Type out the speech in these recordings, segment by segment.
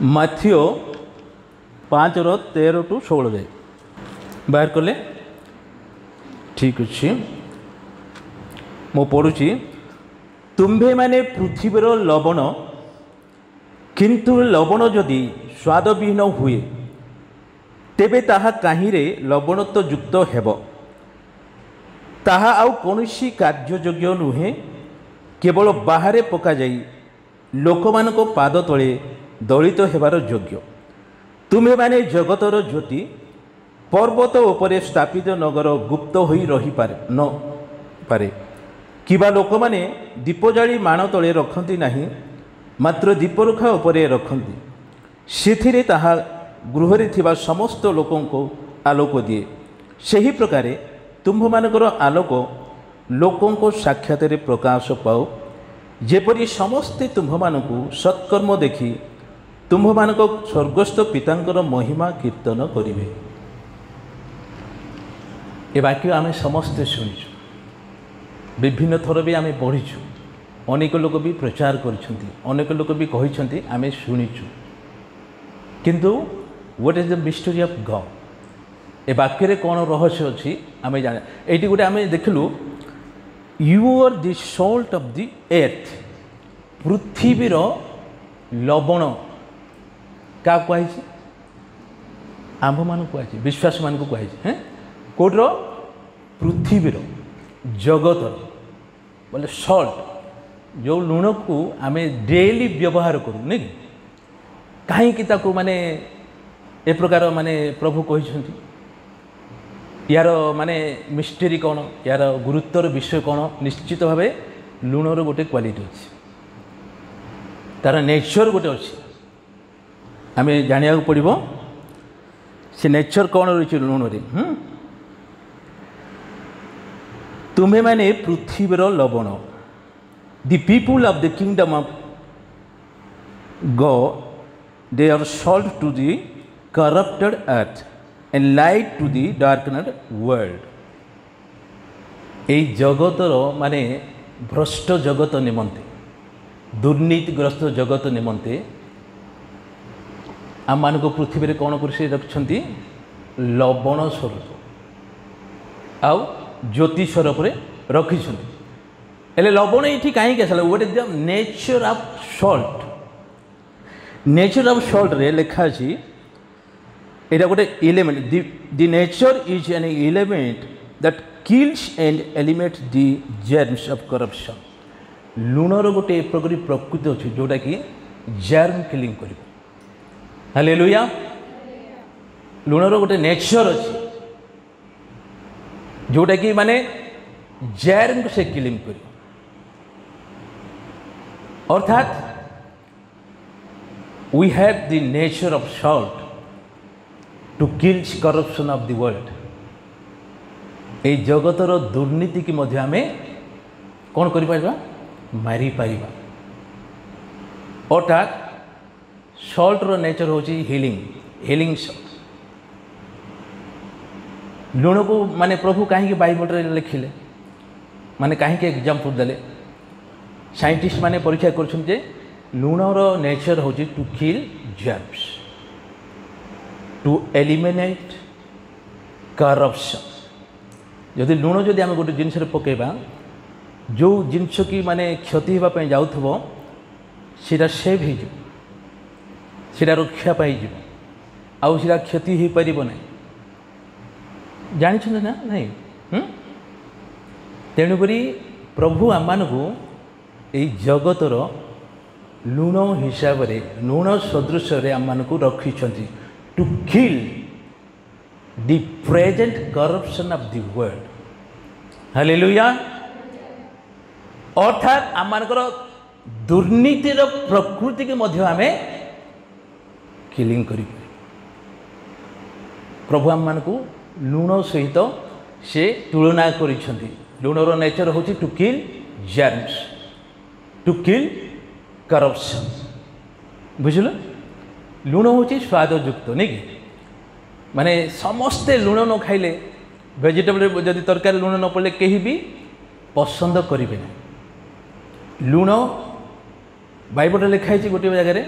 ମାଥିଓ 5:13-16 ଯାଏ ବାହାର କଲେ। ଠିକ୍ ଅଛି, ମୁଁ ପଢ଼ୁଛି। ତୁମ୍ଭେମାନେ ପୃଥିବୀର ଲବଣ, କିନ୍ତୁ ଲବଣ ଯଦି ସ୍ୱାଦବିହୀନ ହୁଏ ତେବେ ତାହା କାହିଁରେ ଲବଣତ୍ୱଯୁକ୍ତ ହେବ? ତାହା ଆଉ କୌଣସି କାର୍ଯ୍ୟଯୋଗ୍ୟ ନୁହେଁ, କେବଳ ବାହାରେ ପକାଯାଇ ଲୋକମାନଙ୍କ ପାଦ ତଳେ ଦଳିତ ହେବାର ଯୋଗ୍ୟ। ତୁମ୍ଭେମାନେ ଜଗତର ଜ୍ୟୋତି। ପର୍ବତ ଉପରେ ସ୍ଥାପିତ ନଗର ଗୁପ୍ତ ହୋଇ ରହିପାରେ କିବା ଲୋକମାନେ ଦୀପ ଜାଳି ମାଣ ତଳେ ରଖନ୍ତି ନାହିଁ, ମାତ୍ର ଦୀପରୁଖା ଉପରେ ରଖନ୍ତି। ସେଥିରେ ତାହା ଗୃହରେ ଥିବା ସମସ୍ତ ଲୋକଙ୍କୁ ଆଲୋକ ଦିଏ। ସେହି ପ୍ରକାରେ ତୁମ୍ଭମାନଙ୍କର ଆଲୋକ ଲୋକଙ୍କ ସାକ୍ଷାତରେ ପ୍ରକାଶ ପାଉ, ଯେପରି ସମସ୍ତେ ତୁମ୍ଭମାନଙ୍କୁ ସତ୍କର୍ମ ଦେଖି ତୁମ୍ଭମାନଙ୍କ ସ୍ୱର୍ଗସ୍ଥ ପିତାଙ୍କର ମହିମା କୀର୍ତ୍ତନ କରିବେ। ଏ ବାକ୍ୟ ଆମେ ସମସ୍ତେ ଶୁଣିଛୁ, ବିଭିନ୍ନ ଥର ବି ଆମେ ପଢ଼ିଛୁ, ଅନେକ ଲୋକ ବି ପ୍ରଚାର କରିଛନ୍ତି, ଅନେକ ଲୋକ ବି କହିଛନ୍ତି, ଆମେ ଶୁଣିଛୁ। କିନ୍ତୁ what is the mystery of God? ଏ ବାକ୍ୟରେ କ'ଣ ରହସ୍ୟ ଅଛି ଆମେ ଜାଣେ। ଏଇଠି ଗୋଟେ ଆମେ ଦେଖିଲୁ, you are the salt of the earth. ପୃଥିବୀର ଲବଣ କାହାକୁ କୁହାଯାଇଛି? ଆମ୍ଭମାନଙ୍କୁ କୁହାଯାଇଛି, ବିଶ୍ୱାସମାନଙ୍କୁ କୁହାଯାଇଛି। କେଉଁଠିର? ପୃଥିବୀର, ଜଗତର। ବୋଲେ ସଲ୍ଟ, ଯେଉଁ ଲୁଣକୁ ଆମେ ଡେଲି ବ୍ୟବହାର କରୁ, ନାଇଁ କି? କାହିଁକି ତାକୁ ମାନେ ଏ ପ୍ରକାର ମାନେ ପ୍ରଭୁ କହିଛନ୍ତି? ୟାର ମାନେ ମିଷ୍ଟେରୀ କ'ଣ, ୟାର ଗୁରୁତ୍ୱର ବିଷୟ କ'ଣ? ନିଶ୍ଚିତ ଭାବେ ଲୁଣର ଗୋଟେ କ୍ୱାଲିଟି ଅଛି, ତା'ର ନେଚର ଗୋଟେ ଅଛି, ଆମେ ଜାଣିବାକୁ ପଡ଼ିବ ସେ ନେଚର କ'ଣ ରହିଛି ଲୁଣରେ। ତୁମେମାନେ ପୃଥିବୀର ଲବଣ। The people of the kingdom of God, they are salt to the corrupted earth and light to the darkened world। এই জগতର ମାନେ ଭ୍ରଷ୍ଟ ଜଗତ ନିମନ୍ତେ, ଦୁର୍ନୀତିଗ୍ରସ୍ତ ଜଗତ ନିମନ୍ତେ ଆମମାନଙ୍କୁ ପୃଥିବୀରେ କ'ଣ କରି ସେ ରଖିଛନ୍ତି? ଲବଣ ସ୍ୱରୂପ ଆଉ ଜ୍ୟୋତି ସ୍ୱରୂପରେ ରଖିଛନ୍ତି। ହେଲେ ଲବଣ ଏଇଠି କାହିଁକି ଆସିଲା? What is the nature of salt? Nature of ସଲ୍ଟରେ ଲେଖା ଅଛି, ଏଇଟା ଗୋଟେ element. The nature is an element that kills and eliminates the germs of corruption. ଲୁଣର ଗୋଟେ ଏପରି ପ୍ରକୃତି ଅଛି ଯେଉଁଟାକି ଜର୍ମ କିଲିଂ କରିବ। ହାଲେଲୁୟା। ଲୁଣର ଗୋଟେ ନେଚର ଅଛି ଯେଉଁଟାକି ମାନେ ଜର୍ମକୁ ସେ କିଲିଂ କରିବ। ଅର୍ଥାତ୍ we have the nature of salt to kill corruption of the world। এই জগତର ଦୁର୍ନୀତିକି ମଧ୍ୟ ଆମେ କ'ଣ କରିପାରିବା? ମାରିପାରିବା। ଅର୍ଥାତ୍ ସଲ୍ଟର ନେଚର ହେଉଛି ହିଲିଂ ସଲ୍ଟ। ଲୁଣକୁ ମାନେ ପ୍ରଭୁ କାହିଁକି ବାଇବଲରେ ଲେଖିଲେ, ମାନେ କାହିଁକି ଏକ୍ଜାମ୍ପଲ୍ ଦେଲେ? ସାଇଣ୍ଟିଷ୍ଟ ମାନେ ପରୀକ୍ଷା କରୁଛନ୍ତି ଯେ ଲୁଣର ନେଚର ହେଉଛି to kill germs, to eliminate corruption. ଯଦି ଲୁଣ ଯଦି ଆମେ ଗୋଟେ ଜିନିଷରେ ପକାଇବା, ଯେଉଁ ଜିନିଷ କି ମାନେ କ୍ଷତି ହେବା ପାଇଁ ଯାଉଥିବ ସେଇଟା ସେଭ୍ ହେଇଯିବ, ସେଇଟା ରକ୍ଷା ପାଇଯିବ, ଆଉ ସେଇଟା କ୍ଷତି ହୋଇପାରିବ ନାହିଁ। ଜାଣିଛନ୍ତି ନା ନାହିଁ? ତେଣୁକରି ପ୍ରଭୁ ଆମମାନଙ୍କୁ ଏଇ ଜଗତର ଲୁଣ ହିସାବରେ, ଲୁଣ ସଦୃଶରେ ଆମମାନଙ୍କୁ ରଖିଛନ୍ତି two kill the present corruption of the world. Hallelujah. ଅର୍ଥାତ୍ ଆମମାନଙ୍କର ଦୁର୍ନୀତିର ପ୍ରକୃତିକୁ ମଧ୍ୟ ଆମେ କିଲିଂ କରିପାରିବୁ। ପ୍ରଭୁ ଆମମାନଙ୍କୁ ଲୁଣ ସହିତ ସେ ତୁଳନା କରିଛନ୍ତି। ଲୁଣର ନେଚର ହେଉଛି to kill germs, to kill corruption. ବୁଝିଲ? ଲୁଣ ହେଉଛି ସ୍ୱାଦଯୁକ୍ତ, ନାଇଁ କି? ମାନେ ସମସ୍ତେ ଲୁଣ ନ ଖାଇଲେ, ଭେଜିଟେବଲ୍ ଯଦି ତରକାରୀ ଲୁଣ ନ ପଡ଼ିଲେ କେହି ବି ପସନ୍ଦ କରିବେ ନାହିଁ। ଲୁଣ ବାଇବଲରେ ଲେଖା ହେଇଛି ଗୋଟିଏ ଜାଗାରେ,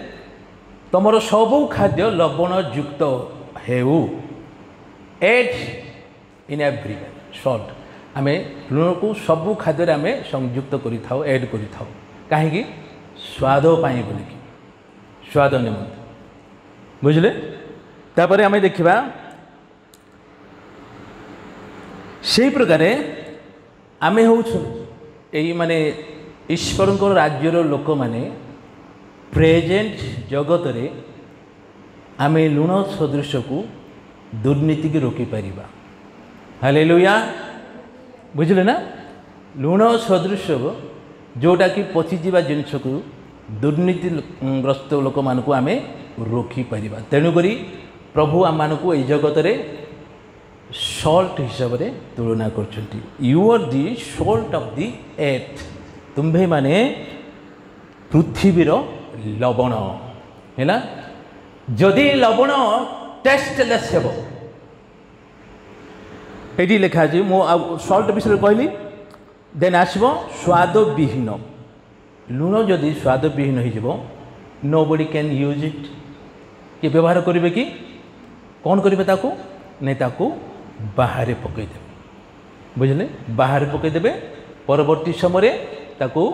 तुमर सबू खाद्य लवण युक्त हेउ एड इन एव्री सल्ट आम लुण को सबू खाद्य आम संयुक्त कर एड कर कहीं स्वाद बोलिकी स्वाद निमंते बुझले तापर आम देखा से प्रकार आम हूँ यही माने ईश्वर राज्यर लोक मैंने प्रेजेंट जगत रे आम लुण सदृश को दुर्नीति की रोकी पारिबा हालेलुया बुझले ना लुण सदृश जोटा कि पचिजा जिनस को दुर्नीतिग्रस्त लोक मान आम रोकी पारिबा तेणुक प्रभु आम मानक ये जगत रे सल्ट हिसाब से तुलना कर you are the salt of the earth तुम्भे माने पृथ्वीर लवण है जदि लवण टेस्टलेस हेब ये लिखा है मु सल्ट विषय कहली देन आसब स्वाद विहीन लुण जदि स्वाद विहीन हो nobody can use it कि व्यवहार करेंगे कि कौन करेंगे ताकू नहीं ताकू बाहर पकईदे बुझले बाहर पकईदे परवर्ती समय ताकू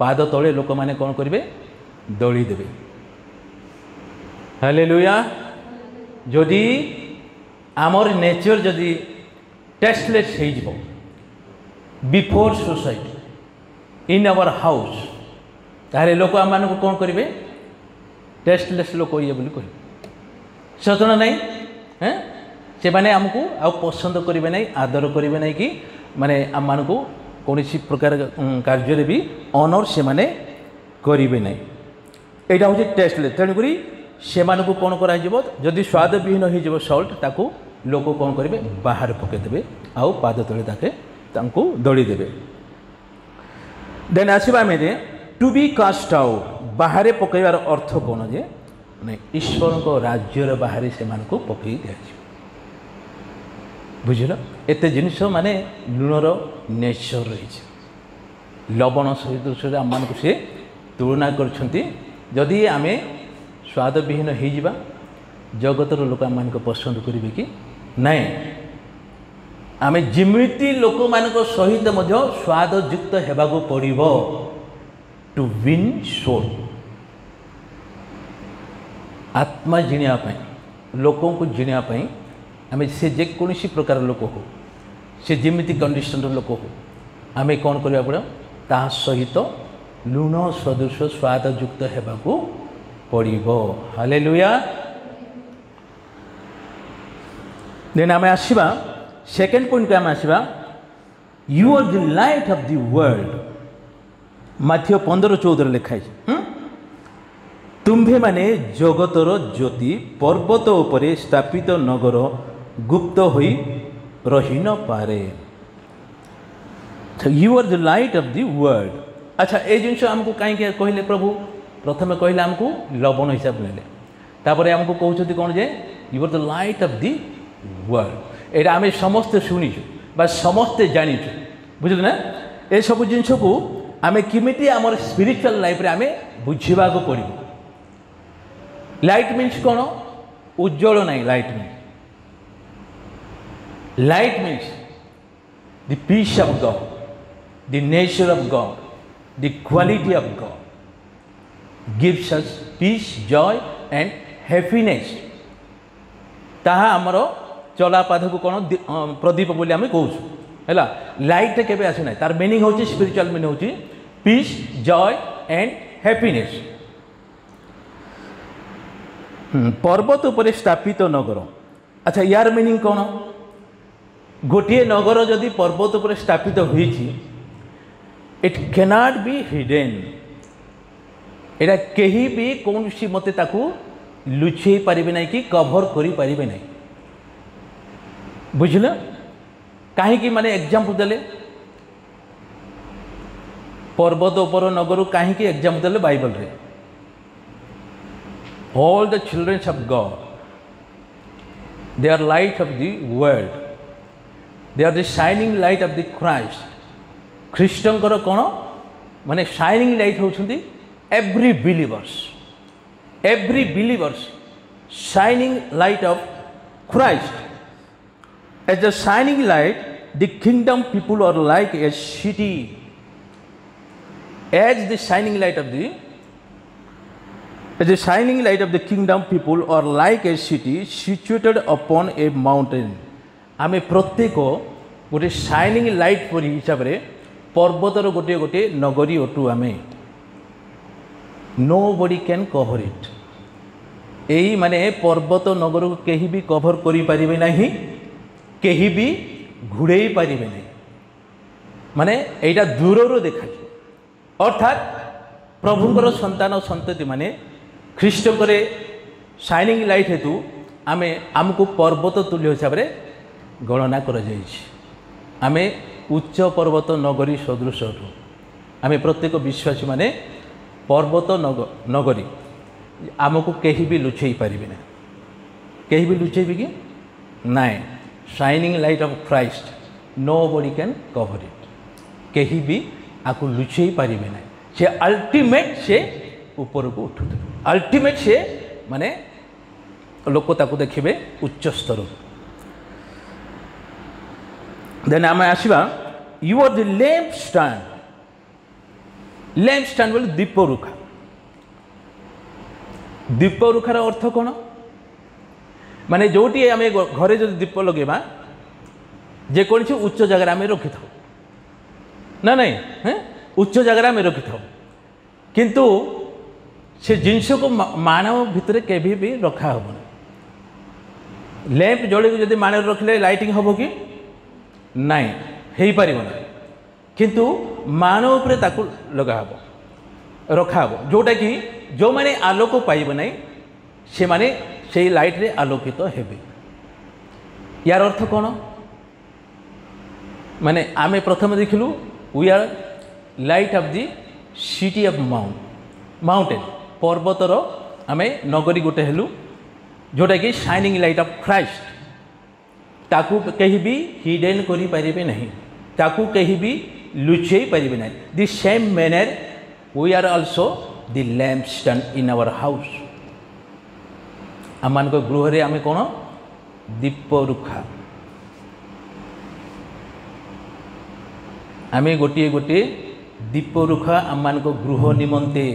पाद तले लोक मैंने कौन करेंगे दलीदेवे हालेलुया जदि आमर नेचर जदि टेस्टलेस हो before society in our house ताहले लोक आम मान कौन करेंगे टेस्टलेस लोक ये बोली कह सतना नहीं हैं से माने आमको आ पसंद करेंगे नहीं आदर करेंगे नहीं कि माने आम मान को कौन प्रकार कार्य भी ऑनर से माने करेंगे नहीं यहाँ हूँ टेस्टलेस तेणुक से कौन करी स्वाद विहीन हो सल्ट ताकू लोक कौन करेंगे बाहर पकईदेवे आउ पाद तले ताकू दलीदेवे देन आसवा आम टू बी कास्ट आउट बाहर पकईबार अर्थ कौन जे ईश्वर को राज्यर बाहर से पकई दिया बुझल एत जिनस माने लुणर नेचर रही लवण सहित आम मान से तुलना करी आम स्वाद विहीन हो जगतर लोक आम मान पसंद करेंगे कि नाई आम जिमिति लोक मान सहित स्वाद युक्त होगा पड़ो टू विन सोल आत्मा जिणियापाई लोकों को जिणियापाई आम से जेकोसी प्रकार लोक हो से जिमिति कंडीशन लोक हो आम कौन करने पड़ो ता सहित लुण सदृश स्वाद युक्त होगा पड़ो हालेलुया देन आम आसवा सेकेंड पॉइंट आम आसवा you are the light of the world माथ्य 15:14 लिखाई तुम्भे माने जगतर ज्योति पर्वत उपरे स्थापित नगर गुप्त होई रही न पारे you are the light of the world अच्छा ये जिन आमको कहीं कहले प्रभु प्रथम कहले आमको लवण हिसाब ने तापर आमको कहते कौन जे you are the light of the world ये आम समस्ते शुणीचु बा समस्ते जानीचु बुझल ना ये सब जिनस को आम किमिति आमर स्पिरिचुअल लाइफ रे आम बुझा पड़ो लाइट मीन्स कौन उज्जवल नहीं light means the peace of God the nature of God the quality of God gives us peace joy and happiness ताहा आमर चला पाद को कौन प्रदीप बोली आम कहूँ है लाइट केवे आसना तार मीनिंग हूँ स्पिरिचुअल मीनिंग हूँ पीस जॉय एंड हैप्पीनेस पर्वत उपरे स्थापित नगर अच्छा यार मीनिंग कौन गोटे नगर जदि पर्वत उपरे स्थापित होइछि इट कैनॉट बी हिडन एटा कहीं भी कौन सी मते ताकू लुचेई पारिबे नहीं कि कभर करि पारिबे नहीं बुझल कहीं माने एग्जाम्पल देले पर्वत उपर नगर कहीं एग्जाम्पल देले बाइबल रे all the children of God they are light of the world they are the shining light of the Christ ख्रीष्टंकर कौन माने shining light होउछंती every believers every believer's shining light of Christ. As a shining light, the kingdom people are like a city. As the shining light of the kingdom people are like a city situated upon a mountain. आमे प्रत्येक गोटे shining light पर हिसाब रे पर्वतर गोटे गोटे नगरी अटू आमे. Nobody can cover it. यही माने पर्वत नगर को कहीं भी कवर करि परिबे नाही, कहीं भी घुड़े परिबे नाही. माने एटा दूररो देखा. अर्थात प्रभुंकर संतान संतति माने ख्रीष्ट करे शाइनिंग लाइट हेतु आमे आमको पर्वत तुल्य हिसाब रे गणना कर जाइछि. आमे उच्च पर्वत नगरी सदृश अटू. आमे प्रत्येक विश्वासी माने पर्वत नगरी आमको कहीं भी लुचई पारिबे ना. कहीं भी लुचेबे कि नाय. Shining light of Christ, nobody can cover it. कहीं भी आको लुचई पारिबे ना. से अल्टीमेट से ऊपर को उठु. अल्टीमेट से माने लोक ताको देखिबे उच्च स्तर. देन आमे आसीबा you are the lamp stand. Lamp stand बोले दीप रुखा. दीप रुखार अर्थ कौन? माने जोटी आम घरे जो दीप लगेबा जेको उच्च जगह आम रखि था ना नहीं. उच्च जगह आम रखि था किंतु से जिनस को मानव भितर केभी भी रखा हम. लैंप जड़ी जब मानव रखले लाइटिंग हम कि नाई हो पार ना. किंतु मानव उपरे ताकू लगा रखा जोटा कि जो माने आलोक पाइबे नहीं से माने से लाइट रे आलोकित हेबे. यार अर्थ कौन? माने आमे प्रथम देखिलु we are light of the city of mountain. पर्वतर आमे नगरी गोटे हेलु जोटा कि शाइनिंग लाइट ऑफ क्राइस्ट. ताकू कहीं भी हिडन करि पारिबे नहीं, ताकू कहीं भी लुचई पारिबे नहीं. The same manner we are also the lamp stand in our house. आम मान गृह रे आमे कोन दीप रुखा. आमे गोटे गोटे दीप रुखा आम मान गृह निमंते.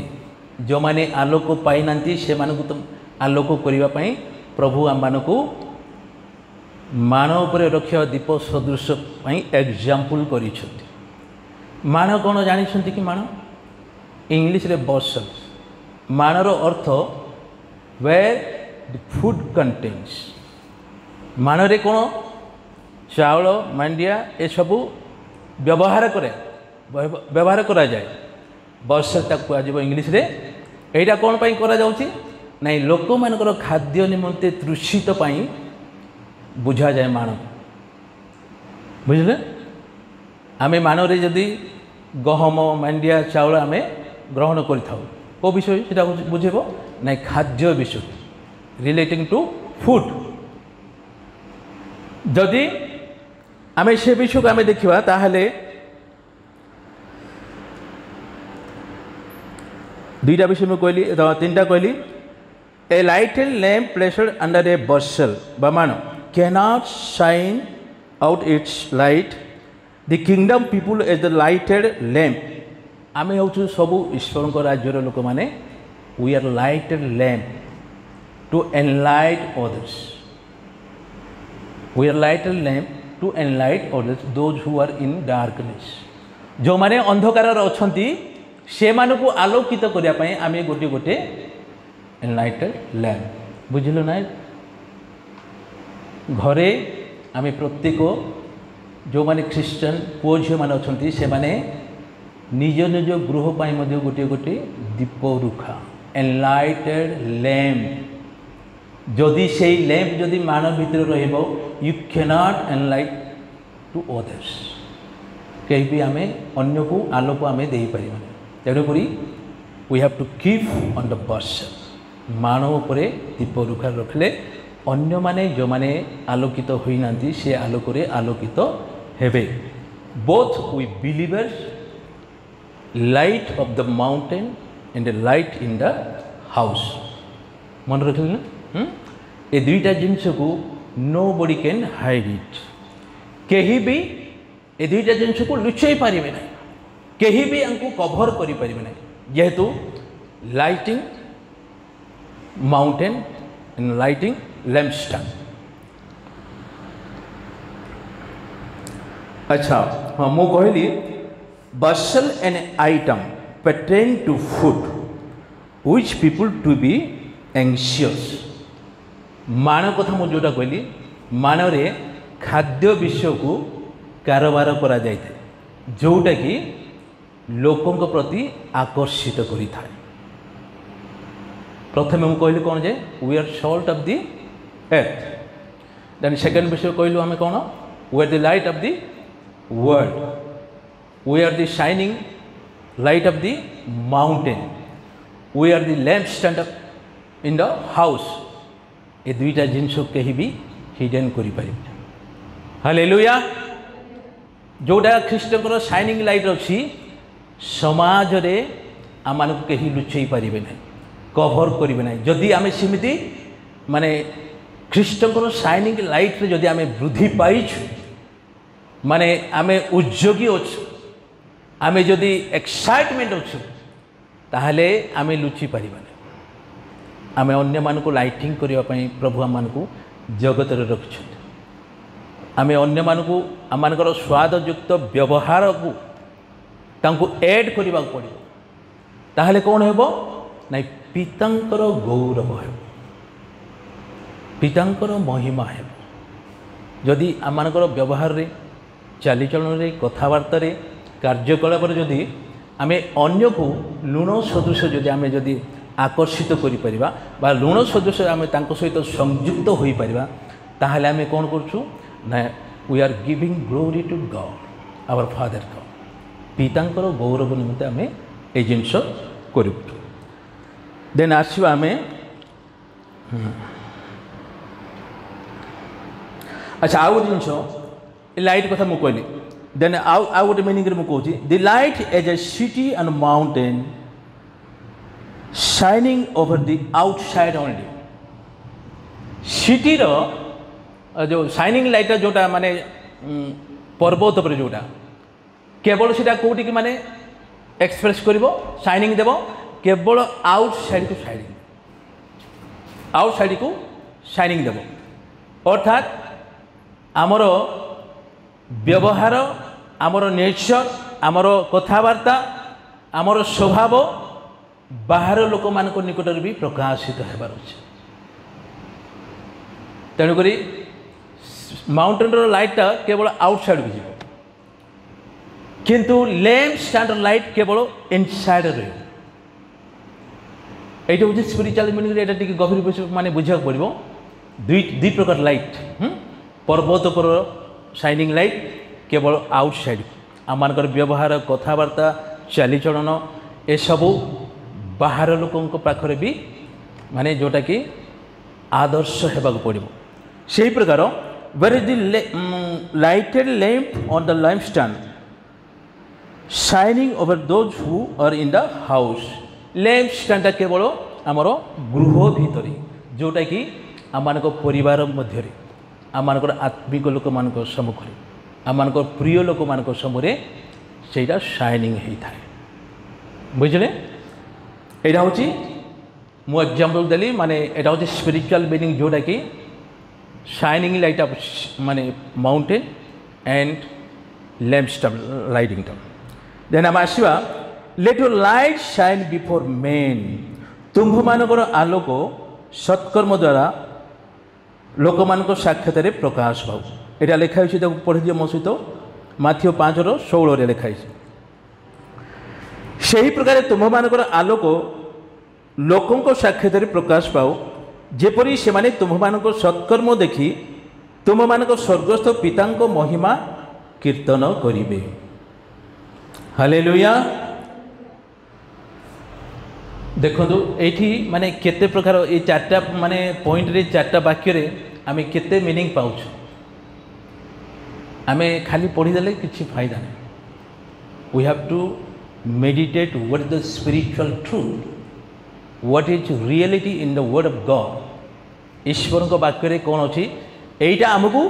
जो माने आलोक पाई नांती से मानकु तो आलोक करिवा पई प्रभु आम मानकु मानव पर रखिया दीप सदृश पई एग्जांपल करिसथि. मान कोन जानि छथि कि मान इंग्लिश रे बर्सल. मानर अर्थ वेयर द फूड कंटेन्स. मानरे कोन चावल मांडिया ए सबु व्यवहार करा जाए. बर्सल ताकू आज इंग्लिश रे एटा कोन पई करा जाउची नहीं लोक मानकर खाद्य निमंते तृषित पई बुझा जाए. मान बुझले आमे मानरे जदि गहम मांडिया चावल आमे ग्रहण करिथाउ को विषय सेटा बुझेबो नहीं खाद्य विषय रिलेटिंग टू फूड. जदि आमे से विषय को आमे देखिबा ताहले दुईटा विषय में कहली तीनटा कहली. A lighted lamp placed under a bushel बमान cannot shine out its light. The kingdom people as the lighted lamp. आमे हूँ सबू ईश्वर राज्यर लोक मैंने we are lighted lamp to एनलाइट others. We are lighted lamp to एनलाइट others those who are in darkness. जो मैंने अंधकार अच्छी से मानकु आलोकित करने आम गोटे गोटे एनलाइटेड लैम्प. बुझल ना? घरे आम प्रत्येक जो माने क्रिश्चियन पुओ झील मैंने अच्छा से माने निज निज गृह गोटे गोटे दीप रुखा एनलाइटेड लैम्प. जदि से लैम्प जदि मान भितर रहिबो you cannot enlighten to others. कहीं भी आम अन्य को आलोक आम दे पार. तेणुक we have to keep on the bushel. मानव पर दीप रुखा रखले अन्य माने जो माने आलोकित होई नांती से आलोक रे आलोकित हेबे. Both we believers light of the mountain and the light in the house. मन रखिले ना ए दुईटा जिनस को nobody can hide it कहीं भी ए दुईटा जिनस को लुचाई पारे ना कहीं भी हमको कभर करि पारे ना जेहेतु लाइटिंग माउंटेन एंड लाइटिंग लैम्पस्टैंड। अच्छा हाँ मु कहली bustle an item pertain to food which people to be anxious मान कथा मु जोटा कहली मान रे खाद्य विषय को कारोबार करा जाय थे जोटा कि लोकों को प्रति आकर्षित करी था। प्रथम मु कहली कौन जे we are salt of the earth then second विषय कहलु हमें कौन we are the light of the world we are the shining light of the mountain we are the lampstand of in the house ए दुईटा जिनस कहीं भी hidden करि पारिबे hallelujah जोटा ख्रीष्टकर shining light अच्छी समाज रे आम मानक कहीं लुचई पारिबे ना कभर करिबे ना जदि आमे सिमिति माने ख्रीष्टकर शाइनिंग लाइट रे जदि आमे वृद्धि पाइछु माने आमे उद्योगी अच्छु आमे जदि एक्साइटमेंट अच्छु ताहले आमे लुचि पारिबानी आमे अन्य मानक लाइटिंग करिया पई प्रभु आम मानक जगत रे रखिछथि आमे अन्य मानक आम मानकर स्वादयुक्त व्यवहार को तांको ऐड करिबा पड़िबो ताहले कोन हेबो नै पितांकर गौरव हेबो पितांकर महिमा हेबो जदि आम मानकर व्यवहार रे चालीचलन रे कथावार्ता रे कार्यकलाप जदि आमे अन्य को लुण सदृश जदि आमे जदि आकर्षित करि परिबा बा लुण सदृश आमे तांको सहित संयुक्त होई परिबा ताहले आमे कोन करछु ना we are giving glory to God our father God पितांकर गौरव निमित्ते आमे ए जिंस करिबु देन आसीबा आमे अच्छा आउ जिंस लाइट कथा मु कहली देन आउ गोटे मीनिंग रे मु कहूची the light as a city and mountain shining over the outside only city रो जो शाइनिंग लाइट जोटा माने पर्वत पर जोटा केवल सीटा कोटी की माने एक्सप्रेस करिवो शाइनिंग देबो केवल आउटसाइड को शाइनिंग देबो अर्थात आमर व्यवहार आमर नेचर आमर कथावार्ता आमर स्वभाव बाहर लोक मान निकट भी प्रकाशित होबार अच्छे तेणुक माउंटेन लाइटा केवल आउटसाइड को जीव किंतु लैम्प स्टैंड लाइट केवल इनसाइड रही हूँ स्पिरिचुअल मीनिंग ये गभीर माने बुझा पड़ो दुई प्रकार लाइट पर्वत पर शाइनिंग लाइट केवल आउटसाइड आम मानकर व्यवहार कथावार्ता चालीचलन ए सबू बाहर लोकों पाखरे भी माने जोटा कि आदर्श होगा पड़ो से प्रकार where is the lighted lamp on the lamp stand shining over those who are in the house lamp stand केवल आमर गृह भितर जोटा कि आम मानक परिवार मध्य आम मानकर आत्मिक लोक मान सम्मुखें आम मानक प्रिय लोक मान सम्मुखें सेटा शाइनिंग होता है बुझले यहाँ हूँ मु एग्जांपल देली माने एटा हूँ स्पिरिचुअल मीनिंग जोटा कि शाइनिंग लाइट ऑफ माने माउंटेन एंड लैम्पस्टैंड लाइटिंग टन देन आम आसवा let your light shine before men तुम्भ मानकर आलोक सत्कर्म द्वारा लोक मान साक्षात प्रकाश भाव यहाँ लिखाई पढ़ी दिए मो सहित माथ्यू 5:16 लिखाई से ही प्रकार तुम मानकर आलोक लोकों साक्षात प्रकाश पाओ जेपरी से माने तुम मानक सत्कर्म देखी तुम मानक स्वर्गस्थ पिता महिमा कीर्तन करिवे हालेलुया देखो ये माने केते प्रकार ये चार्टा माने पॉइंट रे चार्टा वाक्य रे आमे केते मीनिंग पाउछ आमे खाली पढ़ी देले किछि फायदा नहीं we have to meditate what is the spiritual truth what is reality in the word of God ईश्वर वाक्य कौन अच्छी यहीटा आमको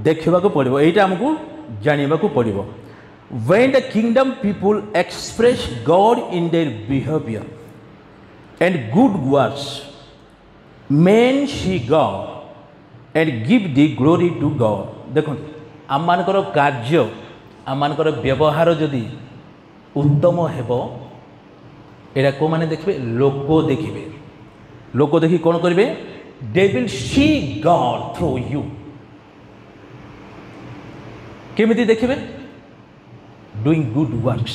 देखा पड़ो यहीटा आमको जानवा पड़ो when the kingdom people express God in their behavior and good works men see God and give the glory to God देखो आम मानकर कार्य आम मानकर व्यवहार जदि उत्तम हेबो एरा को माने देखबे लोक देखि कौन करेंगे they will see God through you केमिति देखिबे डूइंग गुड वर्क्स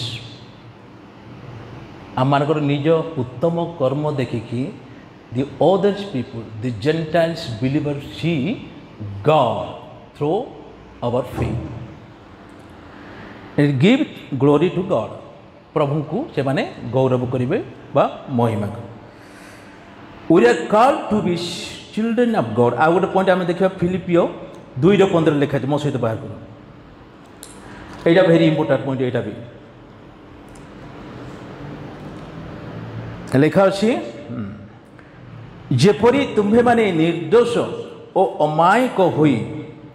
आम मानकर निज उत्तम कर्म देखिकी the others people the Gentiles believers see God through our faith and give glory to God प्रभु को से माने गौरव करिवे बा महिमा we are called to be children of God आ गोटे पॉइंट आम देखा फिलिपियो 2:15 लिखा मो सहित बाहर कर एटा वेरी इंपोर्टेंट पॉइंट एटा भी लिखा अछि जेपरी तुम्हे माने निर्दोष ओ अमायक होई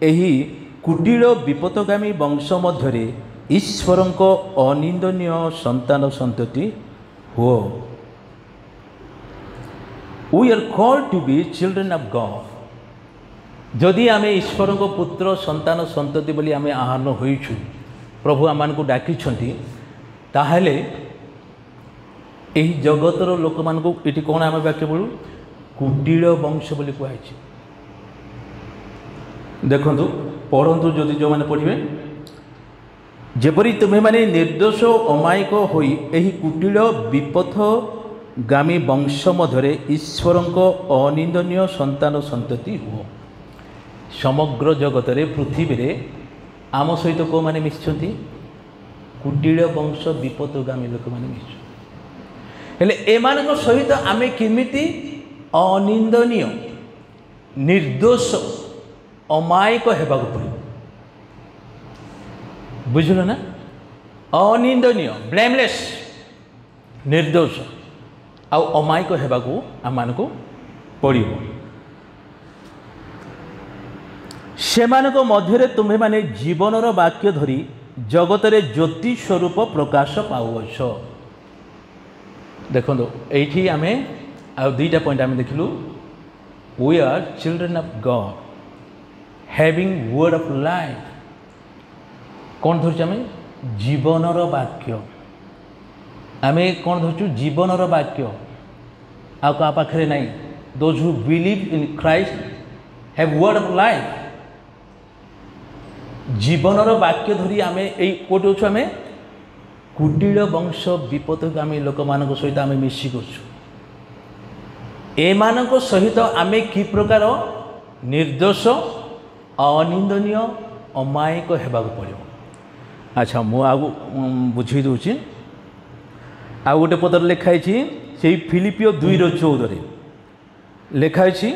एही कुटिल विपतगामी वंश मध्यरे ईश्वरंक अनिंदनीय संतान संतति हो we are called to be children of God जदि आमे ईश्वरंक पुत्र संतान संतति बोली आमे आह्वान होइछु प्रभु आम को डाकी ताहले यही जगतर लोक मान ये कौन आम वाक्य बोलू कुटिल वंश बोली कहुई देखु पढ़ु जदि जो मैंने पढ़े जेपरी तुम्हें माने निर्दोष अमायक होई एही कुटिल विपथगामी वंश मध्यरे ईश्वरंक अनिंदनीय संतान संतति हो समग्र जगतरे पृथ्वी रे आम सहित कौ मैंने मिशिंट कुटिल वंश विपथगामी लोक मैंने मिशु हेले एमान सहित आम केमिति अनिंदनीय निर्दोष अमायक होगा पड़े बुझल ना अनिंदनीय ब्लेमलेस निर्दोष आउ अमायक होगा आम को पड़ो सेमानक मध्य तुम्हें माने जीवनर वाक्य धरी जगत ज्योति स्वरूप प्रकाश पाउछ देखो ये आम आ दुईटा पॉइंट आम देखिलु we are children of God having word of life कौन धरु आम जीवनर वाक्य आम कौन धरु जीवनर वाक्य आ पाखे ना those who believe in Christ have word of life जीवनर वाक्य धरी आम कोटे अच्छु आम कुटिल वंश विपथगामी लोक मान सहित आम मिसिक एमान सहित आम कि प्रकार निर्दोष अनिंदनीय अमायक होगा पड़ो अच्छा मुझे बुझे दूसरी आ गोटे पदर लिखाई से फिलिपियो 2:14 लिखाई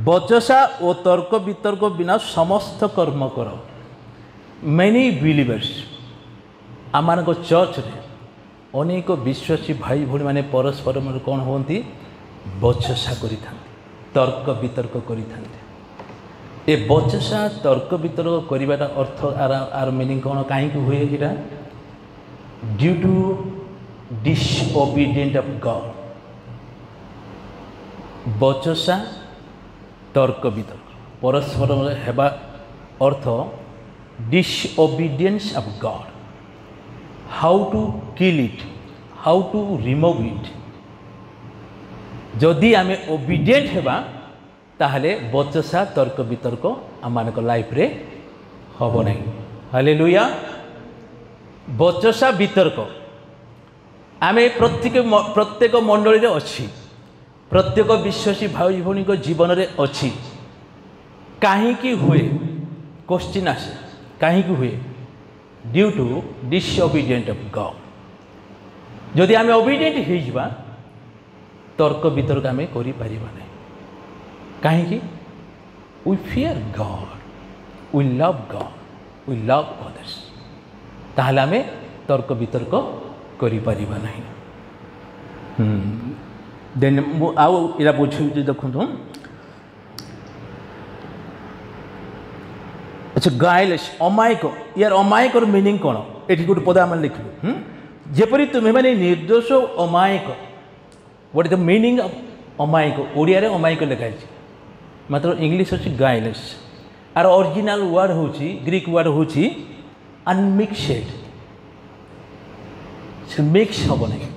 बचसा और तर्क वितर्क बिना समस्त कर्म कर मेनी बिलीवर्स आम चर्च रे अनेक विश्वासी भाई भाई मैंने परस्पर कौन होती बचसा करि तर्क वितर्क करि ए बचसा तर्क वितर्क करिबार अर्थ आर मीनिंग कौन कहीं हुए ये due to disobedient of God बचसा तर्क वितर्क परस्पर हेबा अर्थ disobedience of God how to kill it how to remove it जदि आम ओबीडिएंट हेबा ताहले बचसा तर्क वितर्क आम लाइफ रे हब नहीं हालेलुया बचसा वितर्क आम प्रत्येक मंडली रे अच्छी प्रत्येक विश्वासी भाई भौणी जीवन में अच्छी कहीं हुए क्वेश्चन आसे कहीं हुए due to disobedient of God जदि आम ओबीडिएंट हो तर्क वितर्क आम कर कहीं we fear God we love God we love others ताहले आम तर्क वितर्क कर देन आउ इरा बुझे देखो अच्छा गाइलेस अमायक यार अमायक मीनिंग कौन ये गोटे पद आम लिखलु जेपरी तुम्हें मैंने निर्दोष अमायक what is the meaning of अमायक ओडिया रे अमायक लिखाई मात्र इंग्लिश अच्छी गाइलेस आर ओरिजिनल वर्ड हूँ ग्रीक वर्ड हूँ अनमिक्सेड से मिक्स हम नहीं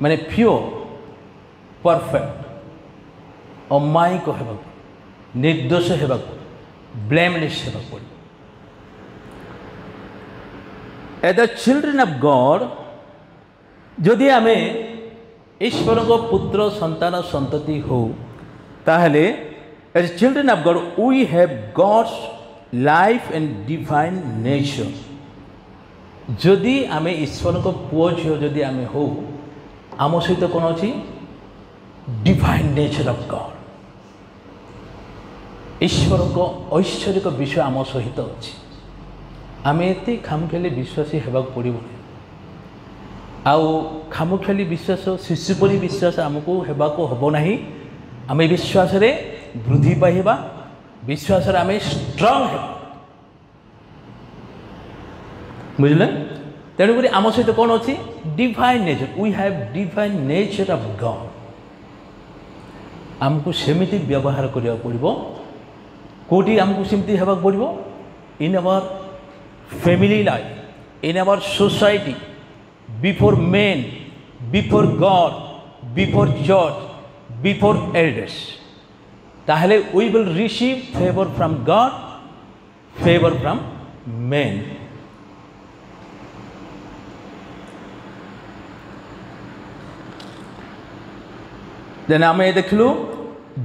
माने प्योर परफेक्ट अमायक होगा निर्दोष होगा ब्लेमलेस होगा पड़े as the children of God जदि आम ईश्वर को पुत्र संतान संतति हो ताहले as children of God we have God's life and divine nature जदि आम ईश्वर को पुओ झील जदि आम हो आम सहित कौन अच्छी डिवाइन नेचर ऑफ गॉड ईश्वर को ऐश्वर्यक विषय आम सहित अच्छी आम एत खामुखियाली विश्वासी होगा पड़ो आउ खामुखियाली विश्वास शिशुपरी विश्वास आमको होगा हम ना आम विश्वास वृद्धि पाइबा विश्वास आम स्ट्रंग हो बुझे तेणुक आम सहित कौन अच्छी divine nature we have divine nature of God आमको सेमिति व्यवहार करिया पड़िबो कोटी आमको सेमिति हेबा पड़िबो in our family life in our society before men before God before जज बिफोर एल्डर्स ताहले we will receive favour from God favour from men then आम देखलु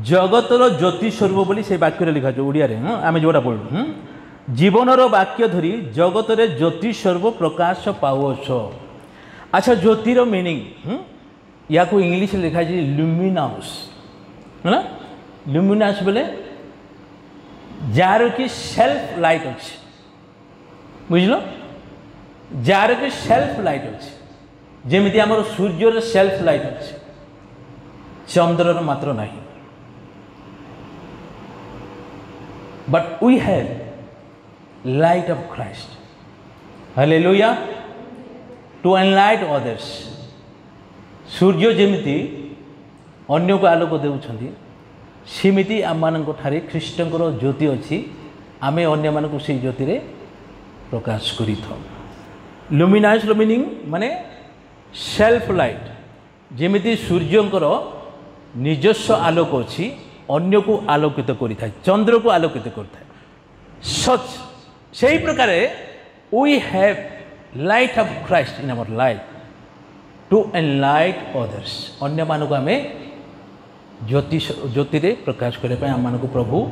जगतर ज्योति स्वरूप बोली से वाक्य लिखा ओडिया रे आम जोड़ा पढ़लु जीवनर वाक्य धरी जगत ज्योति स्वरूप प्रकाश पाओछ अच्छा ज्योतिर मीनिंग या को इंग्लिश लिखा है लुमिनस है ना लुमिनस बोले जार की सेल्फ लाइट अच्छे बुझल जार की सेल्फ लाइट अच्छे जमी आम सूर्यर सेल्फ लाइट अच्छे चंद्रर मात्र नहीं but we have light of Christ hallelujah to एनलाइट others सूर्य जमिति अन्य को आलोक देउछंती सेमिति आम ठारे ख्रीष्टंकर ज्योति अच्छी आम अन्य मानक से ज्योति रे प्रकाश करि था लुमिनास मीनिंग माने सेल्फ लाइट जमिति सूर्यंकर निजस्व आलोक अच्छी अन्य को आलोकित करें चंद्र को आलोकित करें सच से ही प्रकार we have light of Christ in our life to एनलाइट others अन्य मानक आम ज्योति रे प्रकाश करने आम मानक प्रभु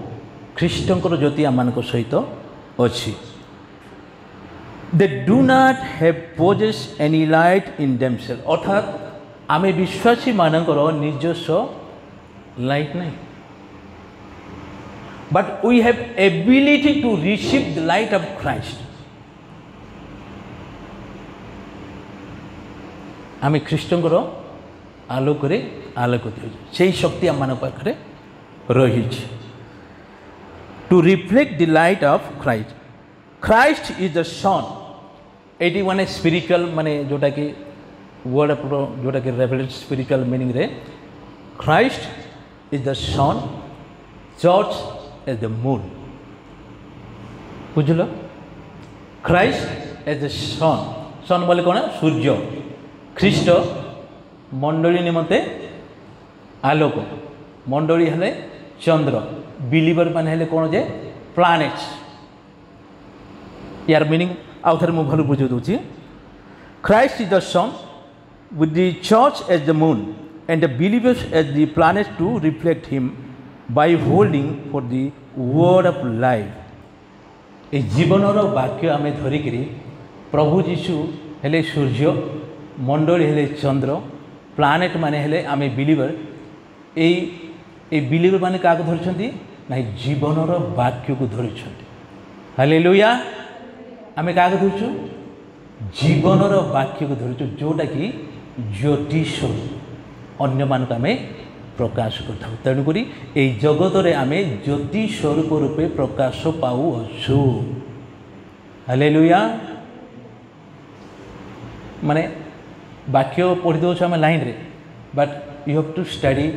ख्रीष्टंकर ज्योति आम मान सहित अच्छी they do not have possess any light in themself अर्थात आम विश्वासी मानकर निजस्व लाइट नहीं but we have ability to receive the light of Christ आम ख्रीष्टंकर आलोक आलोकित से शक्ति आम मान पाखे रही to reflect the light of Christ Christ is the sun ये माने स्पिरिचुअल माने जोटा कि वर्ड जोटा कि रेवलेट स्पिरिचुअल मीनिंग रे Christ is the sun church is the moon बुझल Christ is the sun sun बोले कौन सूर्य ख्रीष्ट मंडली निमंते आलोक मंडली हेले चंद्र बिलीवर माने हेले कौन जे प्लैनेट्स यार मीनिंग आउ थे मुझे भल बुझे दूसरी Christ is the son with the church as the moon and the believers as the planets to reflect him by holding for the word of life ए जीवनर वाक्य आम धरिक प्रभु जीशु हेले सूर्य मंडली हेले चंद्र प्लानेट माने हेले आम बिलीवर ए बिलीवर माने क्या धरछंती ना जीवनर वाक्य को धरछंती हालेलुया आम क्या धरछु जीवनर वाक्य को धरछु जोटा कि ज्योति स्वरूप अन्य मानक आमे प्रकाश करथाउ तेणुक ये जगत रे आमे ज्योति स्वरूप रूपे प्रकाश पाऊ अच्छु हालेलुया माने वाक्य पढ़ी दो आम लाइन रे but you have to study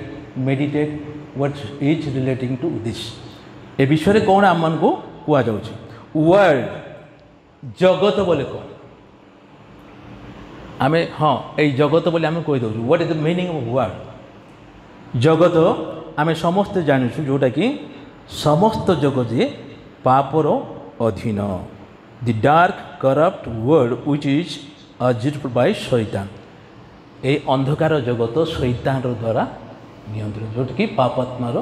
meditate what is relating to this ए विषय रे कौन आम को कुआ जाउछि वर्ल्ड जगत बोले कौन आम हाँ ये जगत बोले आम कही दौर what is the meaning of world जगत आम समस्ते जानूँ जोटा कि समस्त जगत ये पापर अधीन the dark corrupt world which is अजिट बाय शैतान ये अंधकार जगत शैतान द्वारा नियंत्रित जोटा कि पापात्मार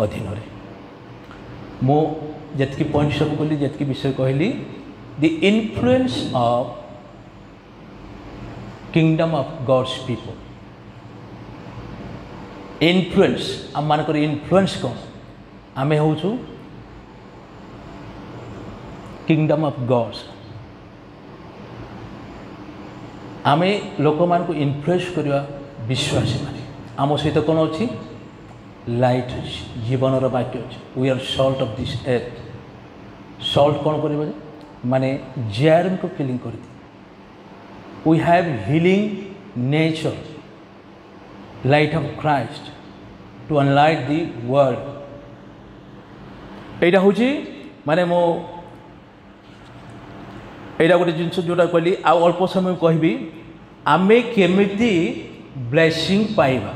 अधीन मो जी पॉइंट सब कहली जी विषय कहली the influence of kingdom of God's people influence आम मानकर इन्फ्लुएंस कौन आमे होचु किंगडम ऑफ गॉड्स आमे लोक मान को इन्फ्लुएंस करवा विश्वासी माने आम सहित कौन अच्छी लाइट जीवन वाक्य अच्छे we are salt of this earth salt कौन कर माने जेआरएम को किलिंग कर we have healing nature light of Christ to enlight the world यहाँ हूँ माने मो यहाँ गोटे जिन जोटा कहली आ अल्प समय कहबी आमे केमिति ब्लेसिंग पाइबा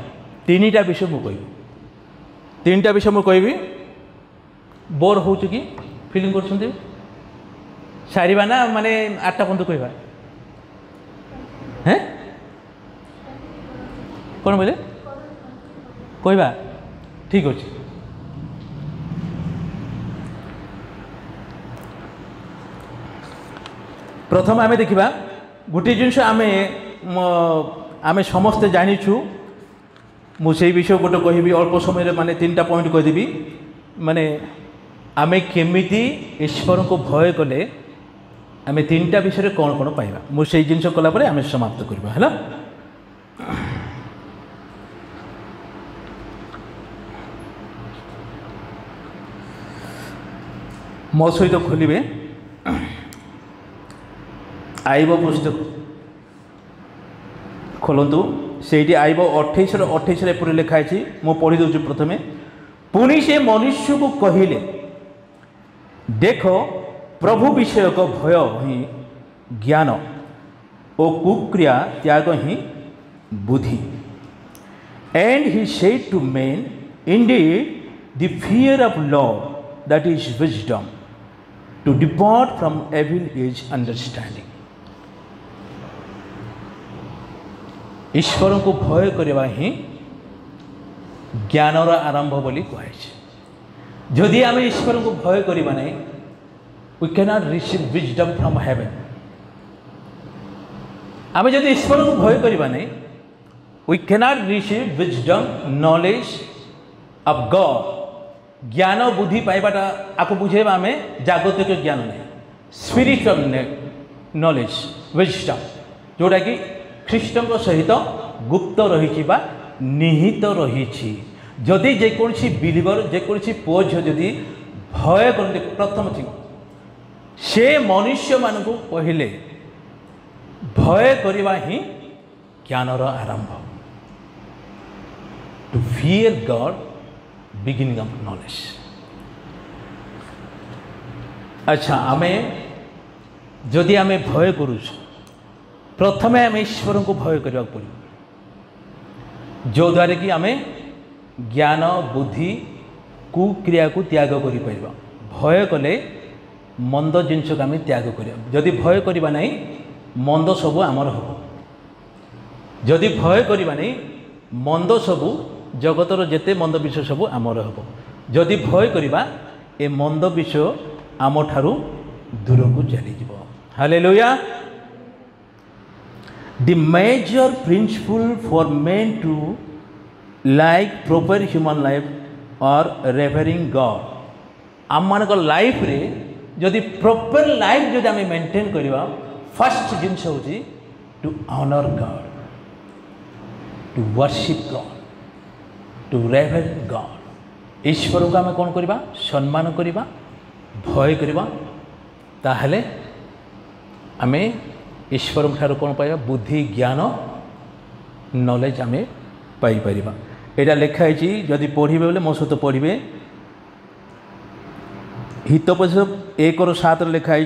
तीनटा विषय मुझे कहबी तीनटा विषय मुझे कहबी बोर हो कि फिलिंग कर सारिबा ना माने 8टा पर्यंत कहबा हैं कौन बोले कहबा ठीक अच्छे प्रथम आमे देखिबा गोटे जिनस आमे समस्ते जानिछु मुझे विषय गोटे कहबी अल्प समय माने 3टा पॉइंट कहदेवी माने आमे केमिति ईश्वर को भय कले आमे 3टा विषय कौन कौन पाइबा मुझे जिनस कला परे आमे समाप्त करबा हैला मो सहित खोलिबे आईब पुस्तक खोलतु से आईब 28 एप्रिल लिखाई मु पढ़ी दूँ प्रथमे पुणी से मनुष्य को कहले देख प्रभु विषयक भय ही ज्ञान और कुक्रिया त्याग ही बुद्धि and he said to men indeed the fear of Lord that is wisdom to depart from evil is understanding ईश्वर को भय करवा ही ज्ञानर आरंभ बोली कहुई जदि आम ईश्वर को भय करवा नहीं we can not receive wisdom from heaven आम जदि ईश्वर को भय करवा नहीं we can not receive wisdom knowledge of God ज्ञान बुद्धि पाइबाटा आपको बुझेबा आम जागतिक ज्ञान नहीं स्पिरिचुअल नॉलेज विजडम जोटा कि ख्रीष्ट सहित गुप्त रही निहित रही जदि जेकोसी बिलीवर जेकोसी पुओ झी जदि भय करते प्रथम थिंग से मनुष्य मान को कहले भय करवा ही ज्ञानर आरंभ to fear God beginning of knowledge अच्छा आमे जदि आमे भय करूँ प्रथमे आम ईश्वर को भय करने पड़ो जो द्वारा कि आम ज्ञान बुद्धि कुक्रिया को त्याग कर भय कले मंद जिनस को आम त्याग कर जदि भय करवा नहीं मंद सब आमर हम जदि भय करवा नहीं मंद सब जगतर जेते मंद विषय सब आमर हम जदि भय करवा ए मंद विषय आम ठारू दूर को चली hallelujah The major principle for men to like proper human life or revering God आम मान लाइफ रे जदि प्रॉपर लाइफ जदि आम मेंटेन करवा फर्स्ट जिनस हूँ to honour God to worship God, to revere God. ईश्वर को आम कौन करवा? सम्मान करवा, भय करवा। ताहले आमे ईश्वर ठार कौन पाइबा? बुद्धि, ज्ञान, नॉलेज आमे पाई परिबा। एटा लिखाई जदि पढ़े बोले मो सहित पढ़े। हितोपदेश 1:7 लिखाई,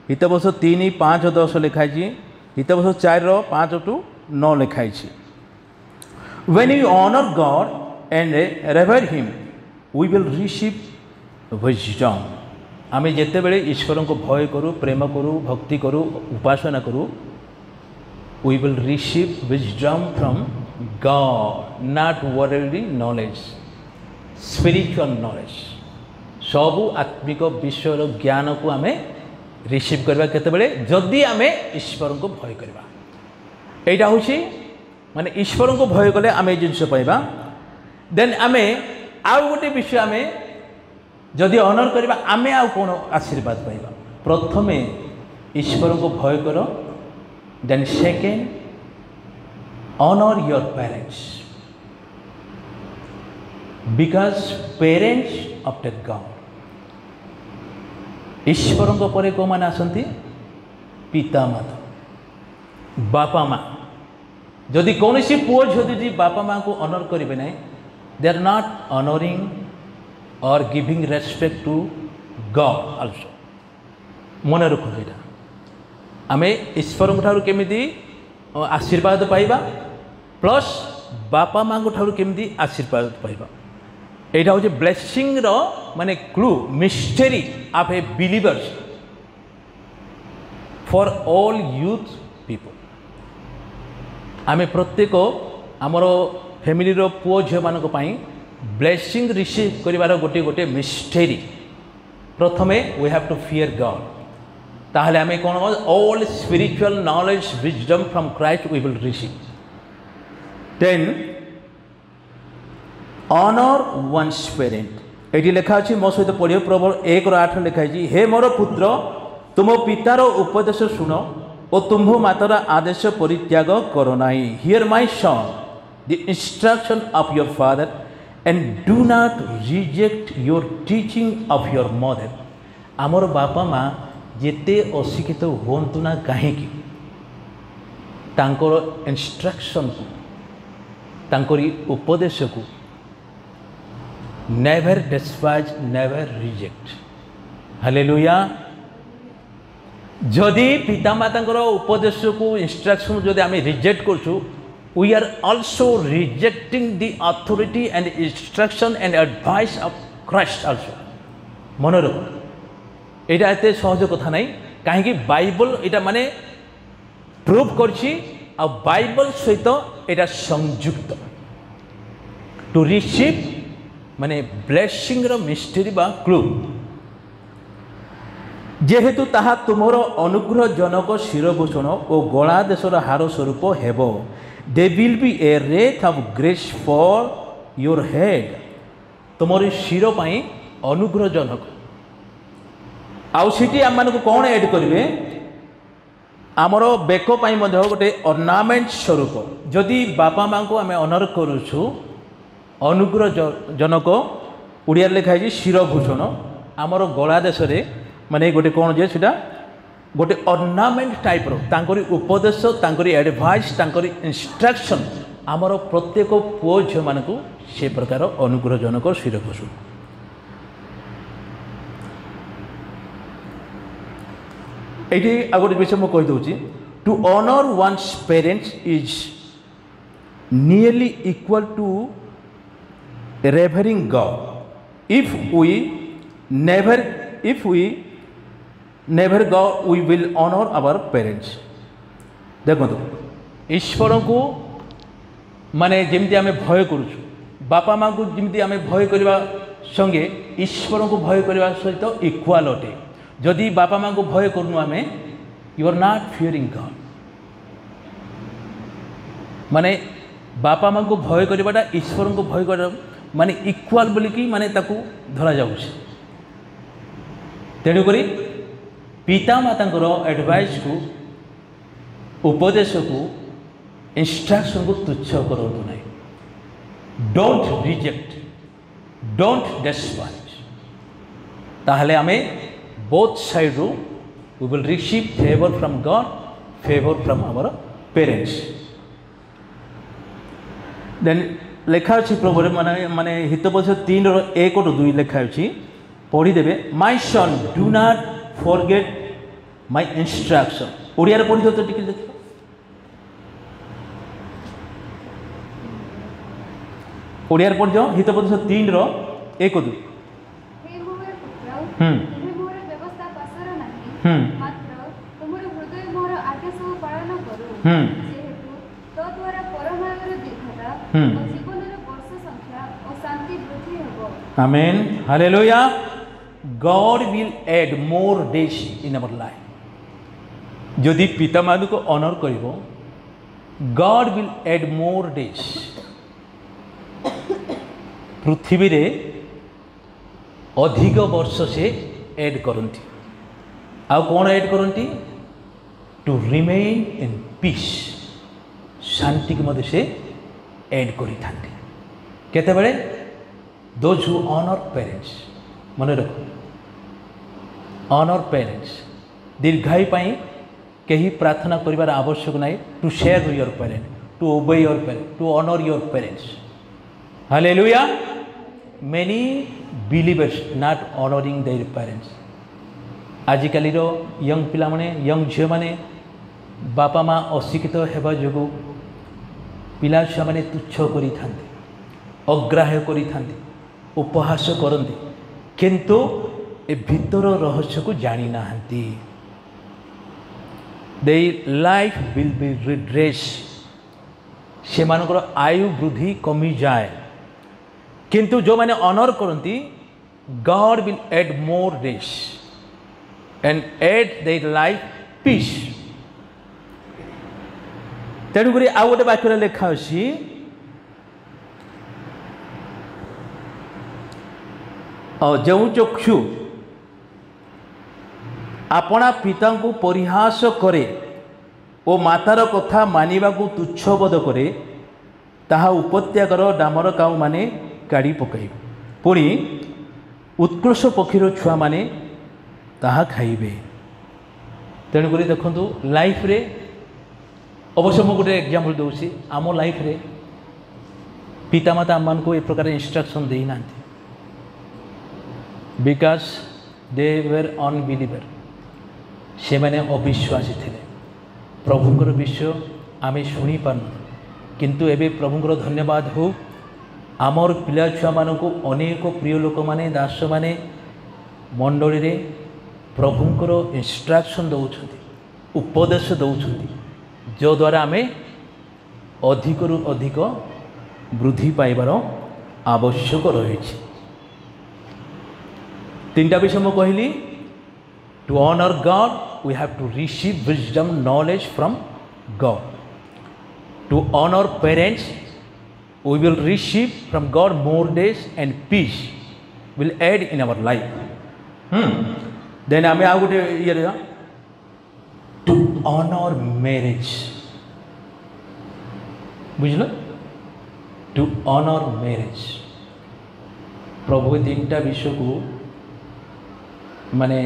हितोपदेश 3:5-10 लिखाई, हितोपदेश 4:5-9 लिखाई। When we honor God and revere Him, we will receive wisdom. आमे जेते बेले ईश्वर को भय करूँ, प्रेम करूँ, भक्ति करूँ, उपासना करूँ, we will receive wisdom from God, not worldly knowledge, spiritual knowledge। सबू आत्मिक विषय ज्ञान को आमे रिसीव करवा केते बेले? जदि आमे ईश्वर को भय करवा। एटा होछि माने ईश्वर को भय कले आमे जिनस पाइबा। देन आमे आउ गोटे विषय आमे जदि ऑनर करबा, आमे आउ कोन आशीर्वाद पाइबा? प्रथमे ईश्वर को भय करो, then second honour your parents, because parents after God. ईश्वर को परे को माने आसंती? पिता माता, बापा माँ। जदि कौन सी पुओ झी बापा माँ को ऑनर करेंगे ना, दे आर नॉट ऑनरिंग और giving respect to God also. मन रखु ये आम ईश्वर ठार केमी आशीर्वाद पाइबा, प्लस बापा माँ ठार केमी आशीर्वाद पाइबा। यहाँ हूँ ब्लेसिंग माने clue, mystery of a believers for all youth people. आमे प्रत्येक आमर फैमिली पुओ झील मान ब्लेसिंग रिसीव करिवार गोटे गोटे मिस्टेरी। प्रथमे we have to fear God. ताहले आमे कौन? All spiritual knowledge wisdom from Christ we will receive. Then honour one's parent. ये लिखा अच्छी मो सहित पढ़ियो। प्रवर्ब 1:8 लिखाई, हे मोर पुत्र तुम पितार उपदेश शुण और तुम्भ मातार आदेश परित्याग करो नाही। Here my son the instruction of your father and do not reject your teaching of your mother. आमर बापा माँ जेते अशिक्षित होंतु ना कहीं तांकर इंस्ट्रक्शन को, तांकरी उपदेश को never despise, never reject. Hallelujah. जदि पिता माता उपदेश को, इंस्ट्रक्शन जदि आम रिजेक्ट करछु, we are also rejecting the authority and instruction and advice of Christ also. मन रख, यहाँ एत सहज कथा नहीं। कहीं बाइबल यहाँ माने प्रूव करछि, आ बाइबल सहित यहाँ संयुक्त। टू रिसीव माने ब्लेसिंग रो मिस्टेरी बा क्लू। जेहेतु ताहा तुमर अनुग्रह जनक शिरभूषण और गला देशर हार स्वरूप हेब। They will be a wreath of grace for your head. तुमर शिर पाई अनुग्रह जनक। आउ सिटी आम मानक कौन ऐड करेंगे? आमर बेक पाई गोटे अर्नामेंट स्वरूप। जदि बापा माँ को आम ऑनर करुछु, अनुग्रह जनक उड़िया लिखाई शिरभूषण। आमर गला देश माने गोटे कौन जे सीटा गोटे अर्नामेंट टाइप तांकरी उपदेश, तांकरी एडवाइस, तांकरी इंस्ट्रक्शन आमर प्रत्येक पुओ झील मान से प्रकार अनुग्रह जनक शिरभूषण। ये आ गोटे विषय मुझे कहीदे, to honour one's parents is nearly equal to revering God. If we never God we will honour our parents. देखो ईश्वर को माने जमती आम भय करुछु, बापा माँ को जमती आम भय करने संगे ईश्वर को भय करने सहित इक्वाल अटे। जदि बापा माँ को भय करूँ आम, you are not fearing God. माने बापा माँ को भय करवाटा ईश्वर को भय कर माने इक्वाल बोलिकी माने ताकू धरा जाउछि। तेणुक पिता माता एडवाइस को, उपदेश को इंस्ट्रक्शन को तुच्छ करो नहीं. Don't reject, don't despise. ताहले हमें बोथ साइड रू we will receive favour from God, favour from our parents. Then लेखा अच्छी प्रभु माने माने हितोपदेश 3:1-2 लेखा अच्छी पढ़ी देबे. My son do not forget my instruction. Odia रे पढ़ी तो टिके देखो. ओडिया रे पढ़ जाओ हितोपदेश 3:1-2. हे मोर पुत्र, तुमे मोर व्यवस्था पासर नाही, मात्र तुमर हृदय मोर आदेश पालन करू. जेहेतु तो द्वारा परमागर दीर्घता और जीवनर वर्ष संख्या और शांति वृद्धि हेबो. आमेन, hallelujah. God will add more days in our life. यदि पिता माता को ऑनर करिवो, God will add more days. पृथ्वी रे अधिक वर्ष से ऐड करती. आउ कौन ऐड करती? To remain in peace. शांति के मध्य से ऐड करी थांती. केते बेले? Those who honour parents. मन रखो, ऑनर पेरेंट्स. दीर्घायु पाई कहीं प्रार्थना करिवार आवश्यक नहीं. To share your parent, to obey your parent, to honour your parents. Hallelujah. Many believers not honoring their parents. आजिकाली रो यंग पिला माने, यंग झियो माने बापा माँ अशिक्षित हेबा जोगु पिला छुआ माने तुच्छ करी थांते, अग्राह्य करी थांते, उपहास करते, किंतु ए भीतर रहस्य को जानी नाहंती. Their life will be redressed. से मानकर आयु वृद्धि कमी जाए. किंतु जो मैंने ऑनर करती, God will add more days and add their life peace. तेणुक आउ गोटे वाक्य लेखा अच्छी, जो चक्षु आपणा पिता को परिहास करे ओ मातार कथा मानिबा को तुच्छ बोध करे, ताहा उपत्यागर डामर काऊ माने काढ़ी पकाइब. पुणी उत्कृष्ट पक्षीर छुआ माने ताहा खाइबे. तेणुक देखु लाइफ रे अवश्य मुझे गोटे एग्जाम्पल दूसरी. आम लाइफ रे पितामाता आम को ए प्रकार इंस्ट्रक्शन देना, बिकॉज दे वेर अनबिलीवर. से माने अविश्वासी थे. प्रभुंकर विषय आम शुणी पारन, किंतु एबे प्रभुंकर धन्यवाद हो, आमर पिला छुआ मान को अनेक प्रिय लोक माने दास माने मंडली रे प्रभुंकर इंस्ट्रक्शन दौरान, उपदेश दौरान, जो द्वारा आम अधिक रु अधिक वृद्धि पाइबार आवश्यक रही. 3टा विषय मैं कहली. To honour God we have to receive wisdom knowledge from God. To honour parents we will receive from God more days and peace will add in our life. Then आमे आउ गोटे ये to honor marriage. बुझलो? To honor marriage. प्रभु 3टा विषय को माने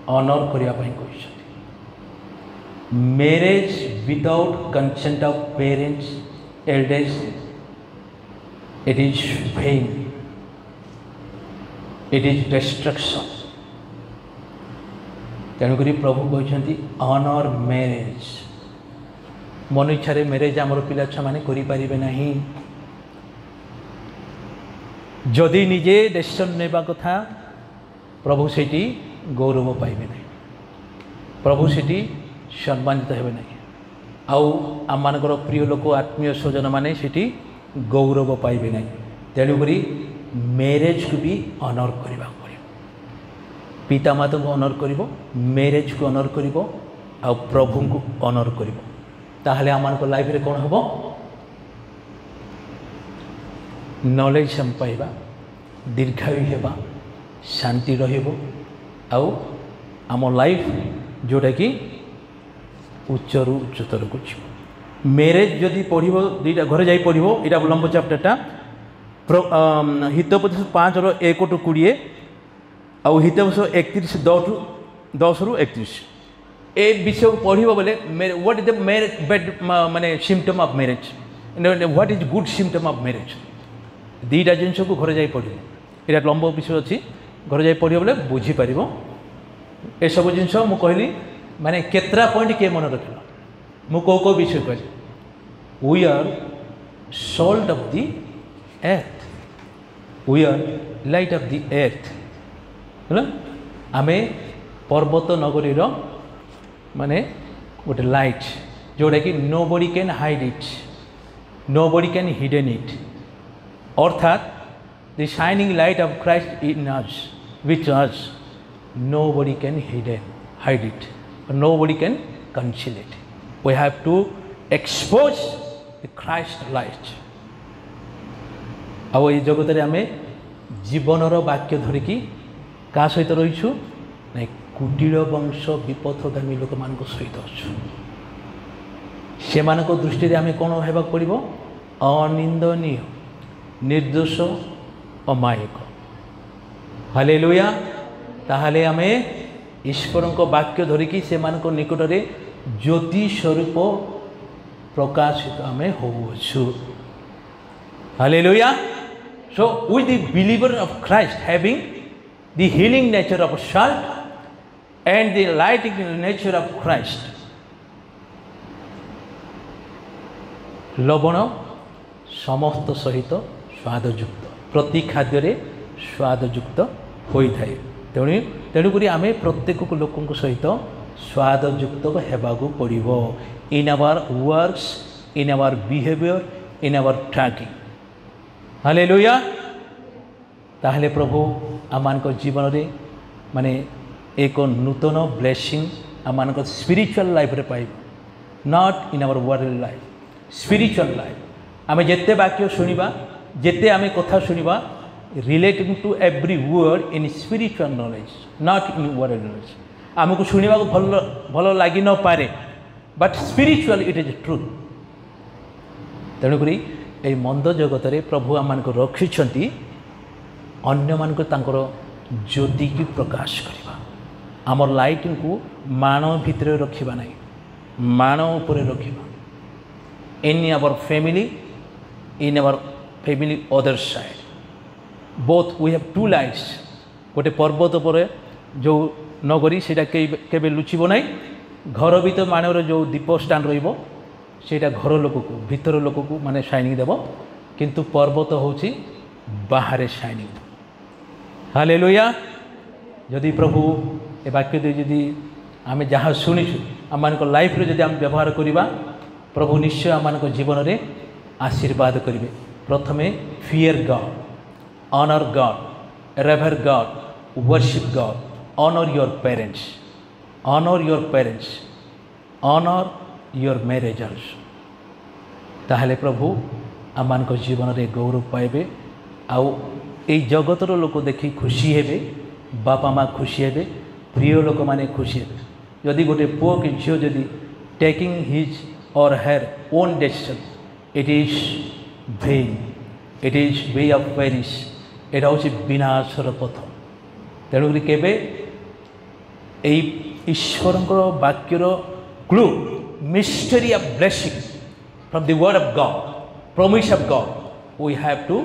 honour करिया पई कहछथि. Marriage without consent of parents, elders, it is vain, it is destruction. तेणुक प्रभु कहते ऑनर मैरिज. मन इच्छा मैरिज आमर पिला छुआ मैंने करें ना. जदि निजे डिसीजन नेबा कथा, प्रभु सेठी गौरव पाइबे ना, प्रभु सेठी सम्मानित हेबे ना. आउ आम मानकर प्रिय लोक आत्मीय स्वजन माने सेठी गौरव पाइबे ना. तेणुक मैरेज को भी ऑनर करने पड़े. पिता माता को ऑनर कर, मैरेज को ऑनर कर, आ प्रभु को ऑनर कर. ताहले आम लाइफ रे कौन हम नॉलेज हम पाइबा, दीर्घायु हेबा, शांति रहिबो, आउ आम लाइफ जोटा कि उच्चरू उच्चतर को. ମ୍ୟାରେଜ୍ ଯଦି ପଢ଼ିବ ଦୁଇଟା ଘରେ ଯାଇ ପଢ଼ିବ ଏଇଟା ଲମ୍ବ ଚାପ୍ଟରଟା ହିତୋପଦେଶ 5:1-20 ଆଉ ହିତୋପଦେଶ 31:10-31 ए विषय को पढ़िब बोले what is the marriage bad माने symptom of marriage what is good symptom of marriage दीटा जिनस को घर जाई पढ़िब एटा लंब विषय अच्छी घर जाई पढ़िब बोले बुझी पारिबो ए सब जिनस मु कहली माने केतरा पॉइंट के मन रखिला मु को विषय कहली we are salt of the earth we are light of the earth होला आमे पर्वत नगरी रो माने गोटे लाइट जोड़ा कि nobody can hide it nobody can hidden it अर्थात the shining light of Christ in us which us nobody can hidden hide it nobody can conceal it we have to expose the Christ light आउ ये जगत रे आमे जीवनर वाक्य धरिकी का सहित रहीछु नहीं कुटीर वंश विपथगामी लोक मान सहित अच्छु से दृष्टि आम कौन होगा पड़ो अनिंदनीय निर्दोष अमायक हालेलुया ताहले आम ईश्वर वाक्य धरिकी से निकट में ज्योति स्वरूप प्रकाशित आम होछु hallelujah so with the believer of Christ having the healing nature of salt and the lighting nature of Christ लवण समस्त सहित स्वादयुक्त प्रति खाद्य स्वादयुक्त होता है तेणुक आम प्रत्येक लोक सहित स्वादयुक्त होगाकू पड़ो in our works in our behaviour in our tracking hallelujah ताहले प्रभु आम जीवन में माने एक नूतन ब्लेसिंग आम स्पिरिचुअल लाइफ रे पाइब not in our world life spiritual life आम जिते वाक्य शुणा जिते आम कथा शुणा relating to every word in spiritual knowledge not in world knowledge आमको शुणा भल भल लगी न पारे but spiritual it is truth तेणुक ये मंद जगत रे प्रभु आम रखिंट अन्य मानक ज्योति की प्रकाश करवा आमर लाइटिंग को मान भितर रखा ना मान उपर रखा in our family other side both we have two lights गोटे पर्वत पर जो नगरी से केबे लुचिब ना घर भीतर मानवर जो दीप स्टैंड रोटा घर लोक को भीतर लोक को माने शाइनिंग देव किंतु पर्वत होची बाहर शाइनिंग हालेलुया जदि प्रभु ए वाक्य दे जदि आम जहाँ शुणीचु आम लाइफ रे जदि आम व्यवहार करवा प्रभु निश्चय आम जीवन में आशीर्वाद करेंगे प्रथमे fear God honour God revere God worship God honour your parents honour your marriage also ताहले प्रभु आम जीवन में गौरव पाइबे आउ ए जगतर लोक देखी खुशी हेबे बापा माँ खुशी हेबे प्रिय लोक माने खुशी हेबे जदि गोटे पुओ कि झील जदि taking his or her own decision it is vain it is way of perish एटा हूँ विनाशर पथ तेणुक केबे ईश्वर वाक्यर clue mystery of blessing from the word of God promise of God we have to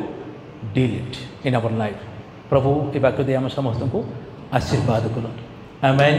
deal it in our life प्रभु ये वाक्य दे आम समस्त को आशीर्वाद करूँ आमेन।